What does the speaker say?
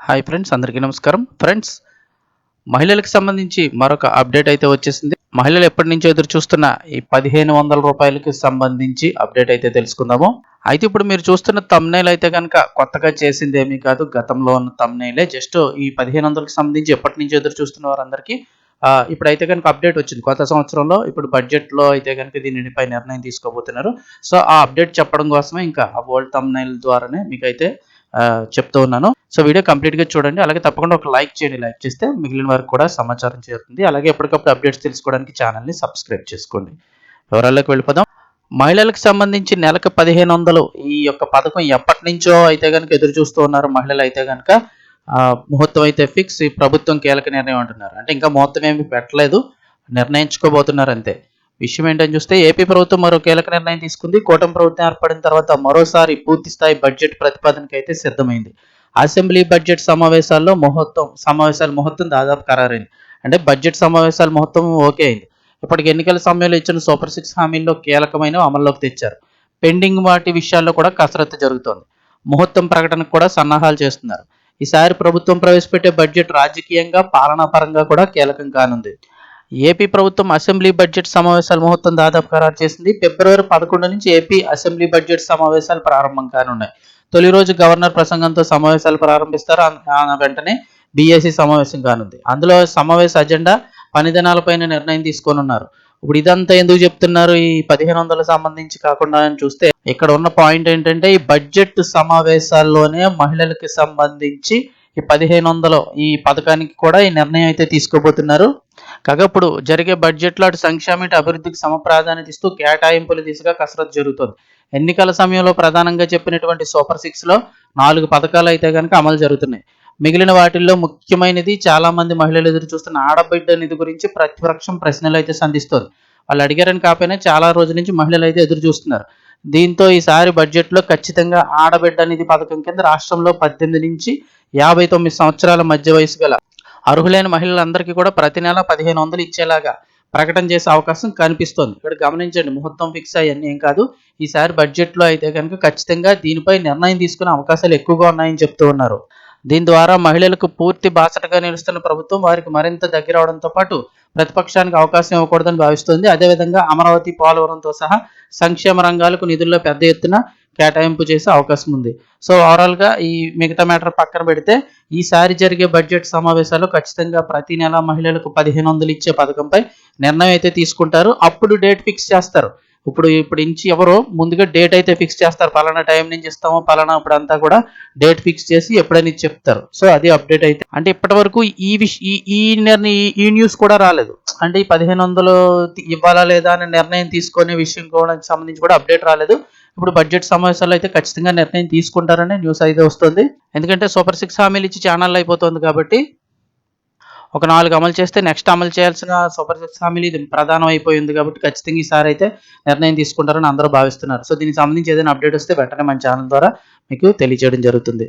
Hi friends, అందరికీ నమస్కారం. Friends, మహిళలకు సంబంధించి మరొక అప్డేట్ అయితే వచ్చేసింది. మహిళలు ఎప్పటి నుంచో ఎదురు చూస్తున్న ఈ 1500 రూపాయలకి సంబంధించి అప్డేట్ అయితే తెలుసుకుందాము. అయితే ఇప్పుడు మీరు చూస్తున్న థంబ్‌నెయిల్ అయితే కనుక కొత్తగా చేసింది ఏమీ కాదు. గతంలో ఉన్న థంబ్‌నెయిలే. జస్ట్ ఈ 1500కి సంబంధించి ఎప్పటి నుంచో ఎదురు చూస్తున్న వారందరికీ ఇప్పుడైతే కనుక అప్డేట్ వచ్చింది. కొత్త సంవత్సరంలో ఇప్పుడు బడ్జెట్‌లో అయితే కనుక దీనిపై నిర్ణయం తీసుకోబోతున్నారు. సో, ఆ అప్డేట్ చెప్పడం కోసమే ఇంకా ఆ ఓల్డ్ థంబ్‌నెయిల్ ద్వారానే మీకైతే చెప్తూ ఉన్నాను. సో, వీడియో కంప్లీట్‌గా చూడండి. అలాగే తప్పకుండా ఒక లైక్ చేయండి. లైక్ చేస్తే మిగిలిన వారికి కూడా సమాచారం చేరుతుంది. అలాగే ఎప్పటికప్పుడు అప్డేట్స్ తెలుసుకోవడానికి ఛానల్‌ని సబ్స్క్రైబ్ చేసుకోండి. వివరాల్లోకి వెళ్ళిపోదాం. మహిళలకు సంబంధించి నెలకు 1500 ఈ యొక్క పథకం ఎప్పటినుంచో అయితే గనుక ఎదురు చూస్తూ ఉన్నారు మహిళలైతే గనుక. ముహూర్తం అయితే ఫిక్స్. ఈ ప్రభుత్వం కీలక నిర్ణయం అంటున్నారు. అంటే ఇంకా ముహూర్తం ఏమి పెట్టలేదు. నిర్ణయించుకోబోతున్నారు అంతే. విషయం ఏంటని చూస్తే ఏపీ ప్రభుత్వం మరో కీలక నిర్ణయం తీసుకుంది. కూటమి ప్రభుత్వం ఏర్పడిన తర్వాత మరోసారి పూర్తి స్థాయి బడ్జెట్ ప్రతిపాదనకైతే సిద్ధమైంది. అసెంబ్లీ బడ్జెట్ సమావేశాల ముహూర్తం దాదాపు ఖరారైంది. అంటే బడ్జెట్ సమావేశాల ముహూర్తం ఓకే అయింది. ఇప్పటికి ఎన్నికల సమయంలో ఇచ్చిన సూపర్ 6 హామీల్లో కీలకమైనవి అమల్లోకి తెచ్చారు. పెండింగ్ వాటి విషయాల్లో కూడా కసరత్తు జరుగుతోంది. ముహూర్తం ప్రకటనకు కూడా సన్నాహాలు చేస్తున్నారు. ఈసారి ప్రభుత్వం ప్రవేశపెట్టే బడ్జెట్ రాజకీయంగా, పాలనాపరంగా కూడా కీలకం కానుంది. ఏపీ ప్రభుత్వం అసెంబ్లీ బడ్జెట్ సమావేశాల ముహూర్తం దాదాపు ఖరారు చేసింది. ఫిబ్రవరి 11 నుంచి ఏపీ అసెంబ్లీ బడ్జెట్ సమావేశాలు ప్రారంభం కానున్నాయి. తొలి రోజు గవర్నర్ ప్రసంగంతో సమావేశాలు ప్రారంభిస్తారు. వెంటనే బీఏసీ సమావేశం కానుంది. అందులో సమావేశ అజెండా, పని దినాలపైన నిర్ణయం తీసుకోనున్నారు. ఇప్పుడు ఇదంతా ఎందుకు చెప్తున్నారు ఈ 1500 సంబంధించి కాకుండా అని చూస్తే ఇక్కడ ఉన్న పాయింట్ ఏంటంటే ఈ బడ్జెట్ సమావేశాల్లోనే మహిళలకు సంబంధించి ఈ 1500 ఈ పథకానికి కూడా ఈ నిర్ణయం అయితే తీసుకోబోతున్నారు. కాగా ఇప్పుడు జరిగే బడ్జెట్లో అటు సంక్షేమ ఇటు అభివృద్ధికి సమప్రాధాన్యత ఇస్తూ కేటాయింపుల దిశగా కసరత్తు జరుగుతోంది. ఎన్నికల సమయంలో ప్రధానంగా చెప్పినటువంటి సూపర్ 6లో 4 పథకాలు అయితే కనుక అమలు జరుగుతున్నాయి. మిగిలిన వాటిల్లో ముఖ్యమైనది చాలా మంది మహిళలు ఎదురు చూస్తున్న ఆడబిడ్డ నిధి గురించి ప్రతిపక్షం ప్రశ్నలు అయితే సంధిస్తోంది. వాళ్ళు అడిగారని కాకపోయినా చాలా రోజుల నుంచి మహిళలు అయితే ఎదురు చూస్తున్నారు. దీంతో ఈసారి బడ్జెట్లో ఖచ్చితంగా ఆడబిడ్డ నిధి పథకం కింద రాష్ట్రంలో 18 నుంచి 59 సంవత్సరాల మధ్య వయసు గల అర్హులైన మహిళలందరికీ కూడా ప్రతి నెల 1500 ఇచ్చేలాగా ప్రకటన చేసే అవకాశం కనిపిస్తోంది. ఇక్కడ గమనించండి, ముహూర్తం ఫిక్స్ అయ్యన్నీ ఏం కాదు. ఈసారి బడ్జెట్లో అయితే కనుక ఖచ్చితంగా దీనిపై నిర్ణయం తీసుకునే అవకాశాలు ఎక్కువగా ఉన్నాయని చెప్తూ ఉన్నారు. దీని ద్వారా మహిళలకు పూర్తి బాసటగా నిలుస్తున్న ప్రభుత్వం వారికి మరింత దగ్గర అవడంతో పాటు ప్రతిపక్షానికి అవకాశం ఇవ్వకూడదని భావిస్తోంది. అదేవిధంగా అమరావతి, పోలవరంతో సహా సంక్షేమ రంగాలకు నిధుల్లో పెద్ద ఎత్తున కేటాయింపు చేసే అవకాశం ఉంది. సో ఓవరాల్గా ఈ మిగతా మ్యాటర్ పక్కన పెడితే ఈసారి జరిగే బడ్జెట్ సమావేశాల్లో ఖచ్చితంగా ప్రతి నెల మహిళలకు 1500 ఇచ్చే పథకంపై నిర్ణయం అయితే తీసుకుంటారు. అప్పుడు డేట్ ఫిక్స్ చేస్తారు. ఇప్పుడు నుంచి ఎవరో ముందుగా డేట్ అయితే ఫిక్స్ చేస్తారు. పలానా టైం నుంచి ఇస్తామో పలానా ఇప్పుడంతా కూడా డేట్ ఫిక్స్ చేసి ఎప్పుడని చెప్తారు. సో అది అప్డేట్ అయితే. అంటే ఇప్పటి వరకు ఈ న్యూస్ కూడా రాలేదు. అంటే ఈ 1500 ఇవ్వాలా లేదా అనే నిర్ణయం తీసుకునే విషయం కూడా సంబంధించి కూడా అప్డేట్ రాలేదు. ఇప్పుడు బడ్జెట్ సమావేశాల్లో అయితే ఖచ్చితంగా నిర్ణయం తీసుకుంటారనే న్యూస్ అయితే వస్తుంది. ఎందుకంటే సూపర్ 6 హామీలు ఇచ్చి ఛానల్ అయిపోతుంది కాబట్టి ఒక 4 అమలు చేస్తే నెక్స్ట్ అమలు చేయాల్సిన సూపర్ 6 హామీలు ఇది ప్రధానం అయిపోయింది కాబట్టి ఖచ్చితంగా ఈసారి అయితే నిర్ణయం తీసుకుంటారని అందరూ భావిస్తున్నారు. సో దీనికి సంబంధించి ఏదైనా అప్డేట్ వస్తే వెంటనే మన ఛానల్ ద్వారా మీకు తెలియజేయడం జరుగుతుంది.